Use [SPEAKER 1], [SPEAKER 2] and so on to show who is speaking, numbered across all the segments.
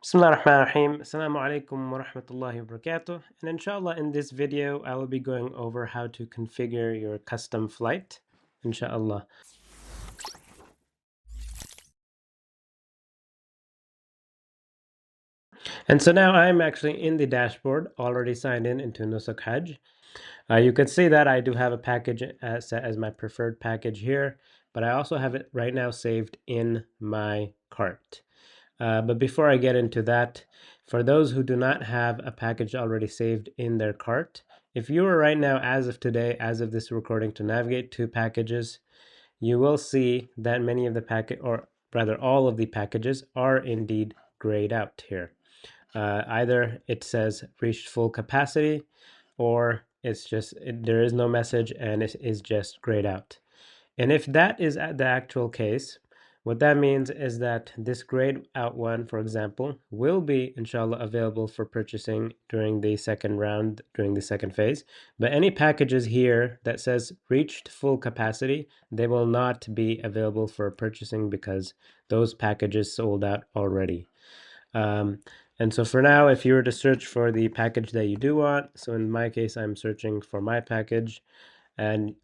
[SPEAKER 1] Bismillah ar-Rahman ar-Rahim. Assalamu alaikum wa rahmatullahi wa barakatuh. And inshallah, in this video, I will be going over how to configure your custom flight. Inshallah. And so now I'm actually in the dashboard, already signed in into Nusuk Hajj. You can see that I do have a package set as my preferred package here, but I also have it right now saved in my cart. But before I get into that, for those who do not have a package already saved in their cart, if you were right now, as of today, as of this recording, to navigate to packages, you will see that many of the packet, or rather all of the packages, are indeed grayed out here. Either it says reached full capacity, or there is no message and it is just grayed out. And if that is the actual case, what that means is that this grayed out one, for example, will be inshallah available for purchasing during the second round, during the second phase. But any packages here that says reached full capacity, they will not be available for purchasing because those packages sold out already. And so for now, if you were to search for the package that you do want, so in my case, I'm searching for my package, and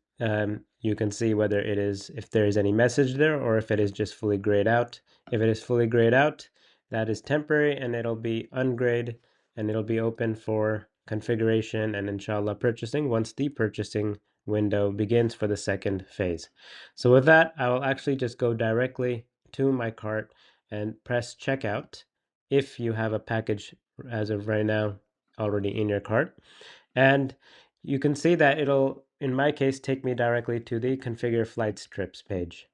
[SPEAKER 1] you can see whether it is, if there is any message there, or if it is just fully grayed out. If it is fully grayed out, that is temporary, and it'll be ungrayed, and it'll be open for configuration and inshallah purchasing once the purchasing window begins for the second phase. So with that, I will actually just go directly to my cart and press checkout if you have a package as of right now already in your cart. And you can see that it'll, in my case, take me directly to the configure flight trips page.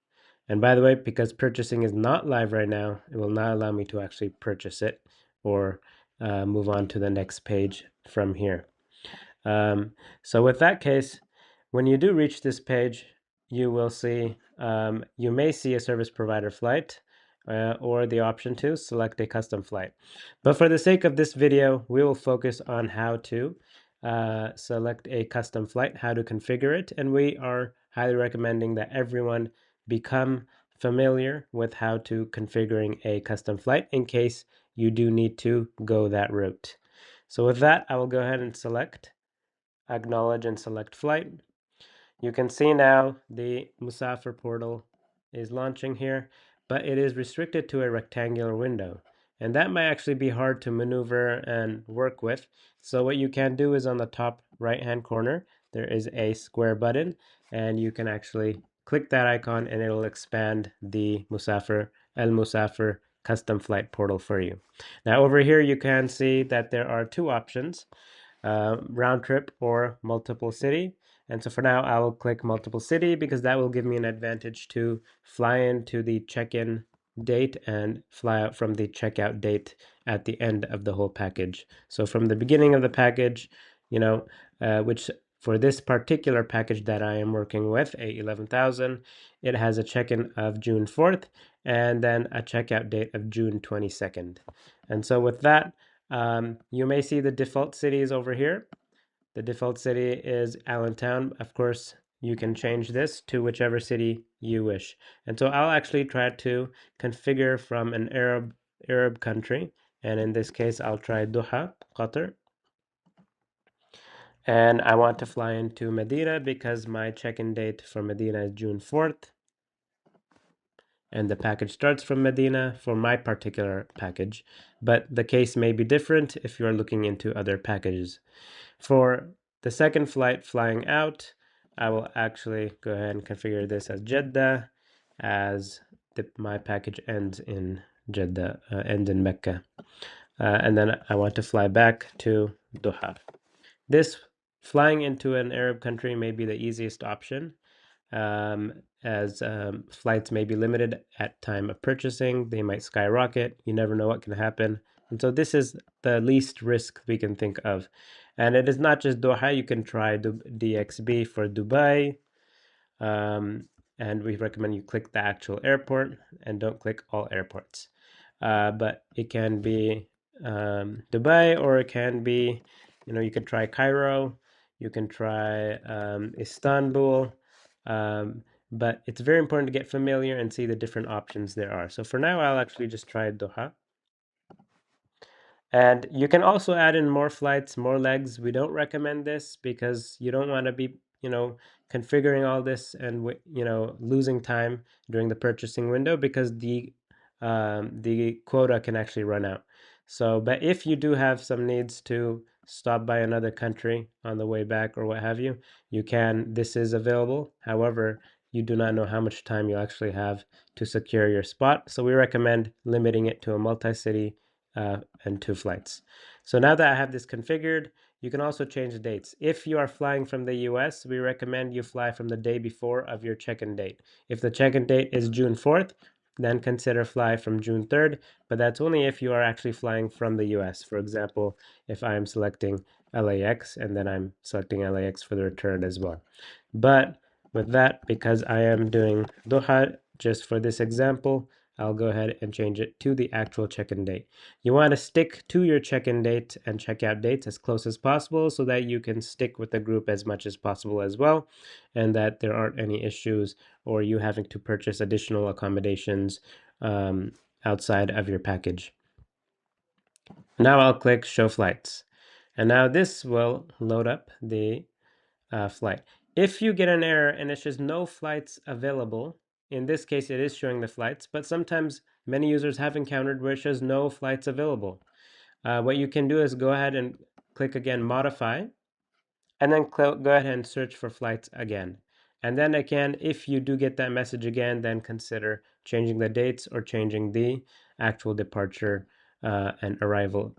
[SPEAKER 1] And by the way, because purchasing is not live right now, it will not allow me to actually purchase it or move on to the next page from here. So with that case, when you do reach this page, you will see, you may see a service provider flight or the option to select a custom flight. But for the sake of this video, we will focus on how to select a custom flight, how to configure it, and we are highly recommending that everyone become familiar with how to configuring a custom flight in case you do need to go that route. So with that, I will go ahead and select acknowledge and select flight. You can see now the Musafir portal is launching here, but it is restricted to a rectangular window. And that might actually be hard to maneuver and work with. So what you can do is on the top right hand corner, there is a square button, and you can actually click that icon and it'll expand the Musafir custom flight portal for you. Now over here you can see that there are two options, round trip or multiple city. And so for now, I will click multiple city because that will give me an advantage to fly into the check-in date and fly out from the checkout date at the end of the whole package. So from the beginning of the package, which for this particular package that I am working with, A11,000, it has a check-in of June 4th and then a checkout date of June 22nd. And so with that, you may see the default cities over here. The default city is Allentown. Of course, you can change this to whichever city you wish. And so I'll actually try to configure from an Arab country. And in this case, I'll try Doha, Qatar. And I want to fly into Medina because my check-in date for Medina is June 4th. And the package starts from Medina for my particular package. But the case may be different if you're looking into other packages. For the second flight flying out, I will actually go ahead and configure this as Jeddah, as my package ends in Jeddah, ends in Mecca. And then I want to fly back to Doha. This flying into an Arab country may be the easiest option, as flights may be limited at time of purchasing. They might skyrocket. You never know what can happen. And so this is the least risk we can think of. And it is not just Doha. You can try DXB for Dubai. And we recommend you click the actual airport and don't click all airports. But it can be Dubai, or it can be, you can try Cairo, you can try Istanbul. But it's very important to get familiar and see the different options there are. So for now, I'll actually just try Doha. And you can also add in more flights, more legs. We don't recommend this because you don't want to be, configuring all this and losing time during the purchasing window because the quota can actually run out. So, but if you do have some needs to stop by another country on the way back or what have you, you can. This is available. However, you do not know how much time you'll actually have to secure your spot. So we recommend limiting it to a multi-city and 2 flights. So now that I have this configured, you can also change the dates. If you are flying from the US, we recommend you fly from the day before of your check-in date. If the check-in date is June 4th, then consider fly from June 3rd, but that's only if you are actually flying from the US. For example, if I am selecting LAX and then I'm selecting LAX for the return as well. But with that, because I am doing Doha just for this example, I'll go ahead and change it to the actual check-in date. You want to stick to your check-in date and check-out dates as close as possible so that you can stick with the group as much as possible as well, and that there aren't any issues or you having to purchase additional accommodations outside of your package. Now I'll click Show Flights. And now this will load up the flight. If you get an error and it says no flights available, in this case it is showing the flights, but sometimes many users have encountered where it shows no flights available. What you can do is go ahead and click again Modify, and then go ahead and search for flights again. And then again, if you do get that message again, then consider changing the dates or changing the actual departure and arrival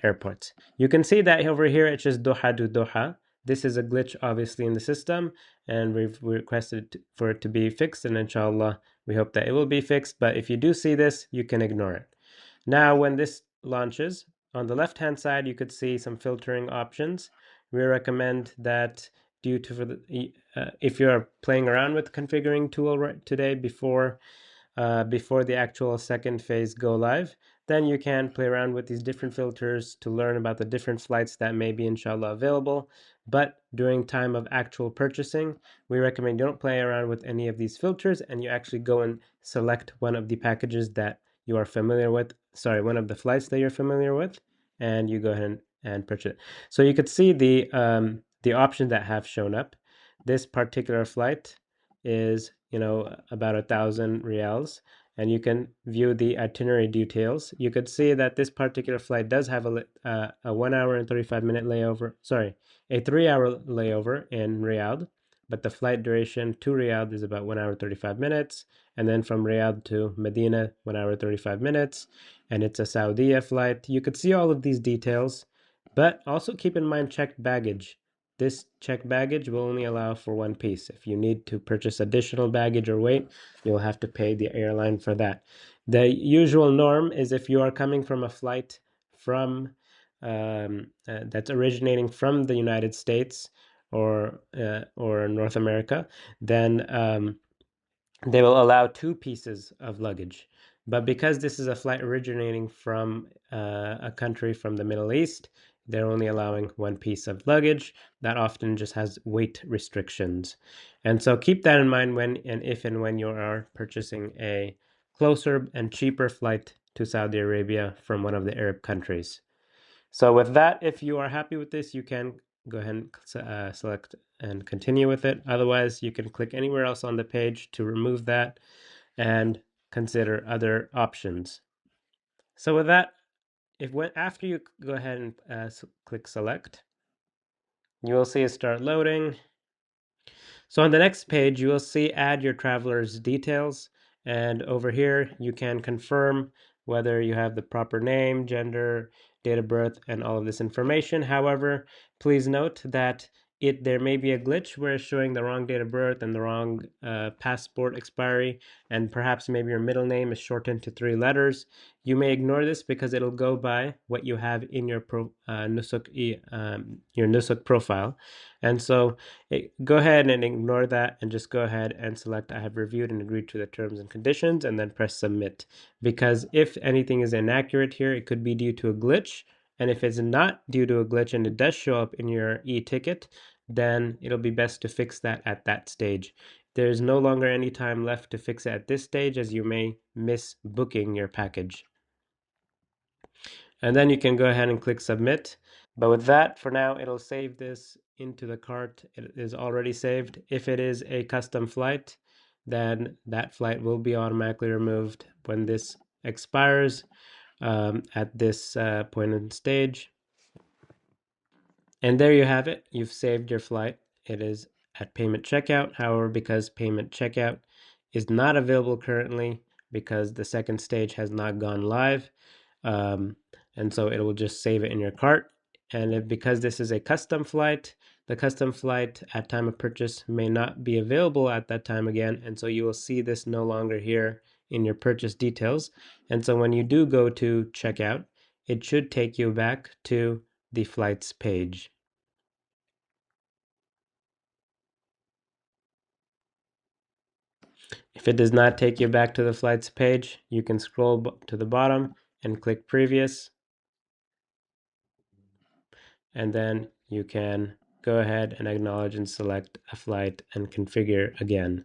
[SPEAKER 1] airports. You can see that over here it says Doha to Doha. This is a glitch obviously in the system, and we've requested for it to be fixed, and inshallah we hope that it will be fixed. But if you do see this, you can ignore it. Now when this launches, on the left hand side you could see some filtering options. We recommend that due to if you're playing around with configuring tool today before the actual second phase go live, then you can play around with these different filters to learn about the different flights that may be inshallah available. But during time of actual purchasing, we recommend you don't play around with any of these filters and you actually go and select one of the packages that you are familiar with, sorry, one of the flights that you're familiar with, and you go ahead and purchase it. So you could see the options that have shown up. This particular flight is about 1,000 rials, and you can view the itinerary details. You could see that this particular flight does have a 1 hour and 35 minute layover, sorry, a 3 hour layover in Riyadh, but the flight duration to Riyadh is about 1 hour 35 minutes, and then from Riyadh to Medina 1 hour 35 minutes, and it's a Saudiya flight. You could see all of these details, but also keep in mind checked baggage. This checked baggage will only allow for one piece. If you need to purchase additional baggage or weight, you'll have to pay the airline for that. The usual norm is if you are coming from a flight from that's originating from the United States or North America, then they will allow 2 pieces of luggage. But because this is a flight originating from a country from the Middle East, they're only allowing 1 piece of luggage. That often just has weight restrictions. And so keep that in mind when and if and when you are purchasing a closer and cheaper flight to Saudi Arabia from one of the Arab countries. So with that, if you are happy with this, you can go ahead and select and continue with it. Otherwise, you can click anywhere else on the page to remove that and consider other options. So with that, after you go ahead and click select, you will see it start loading. So on the next page, you will see add your traveler's details. And over here, you can confirm whether you have the proper name, gender, date of birth, and all of this information. However, please note that there may be a glitch where it's showing the wrong date of birth and the wrong passport expiry, and perhaps maybe your middle name is shortened to 3 letters. You may ignore this because it'll go by what you have in your Nusuk profile. And so go ahead and ignore that and just go ahead and select I have reviewed and agreed to the terms and conditions and then press submit. Because if anything is inaccurate here, it could be due to a glitch. And if it's not due to a glitch and it does show up in your e-ticket, then it'll be best to fix that at that stage. There's no longer any time left to fix it at this stage as you may miss booking your package. And then you can go ahead and click submit. But with that, for now, it'll save this into the cart. It is already saved. If it is a custom flight, then that flight will be automatically removed when this expires at this point in stage. And there you have it. You've saved your flight. It is at payment checkout. However, because payment checkout is not available currently because the second stage has not gone live, um, and so it will just save it in your cart. And because this is a custom flight, the custom flight at time of purchase may not be available at that time again, and so you will see this no longer here in your purchase details. And so when you do go to checkout, it should take you back to the flights page. If it does not take you back to the flights page, you can scroll to the bottom and click previous, and then you can go ahead and acknowledge and select a flight and configure again.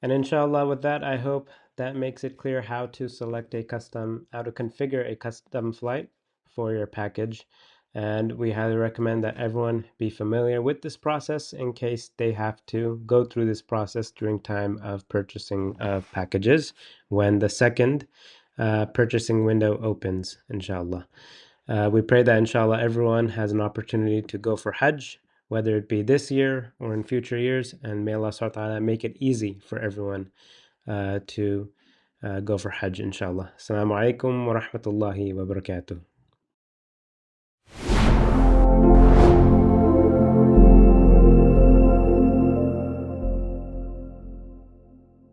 [SPEAKER 1] And inshallah, with that, I hope that makes it clear how to how to configure a custom flight for your package. And we highly recommend that everyone be familiar with this process in case they have to go through this process during time of purchasing of packages when the second purchasing window opens, inshallah. We pray that inshallah everyone has an opportunity to go for Hajj, whether it be this year or in future years, and may Allah subhanahu wa ta'ala make it easy for everyone to go for Hajj, inshallah. Assalamu alaikum wa rahmatullahi wa barakatuh.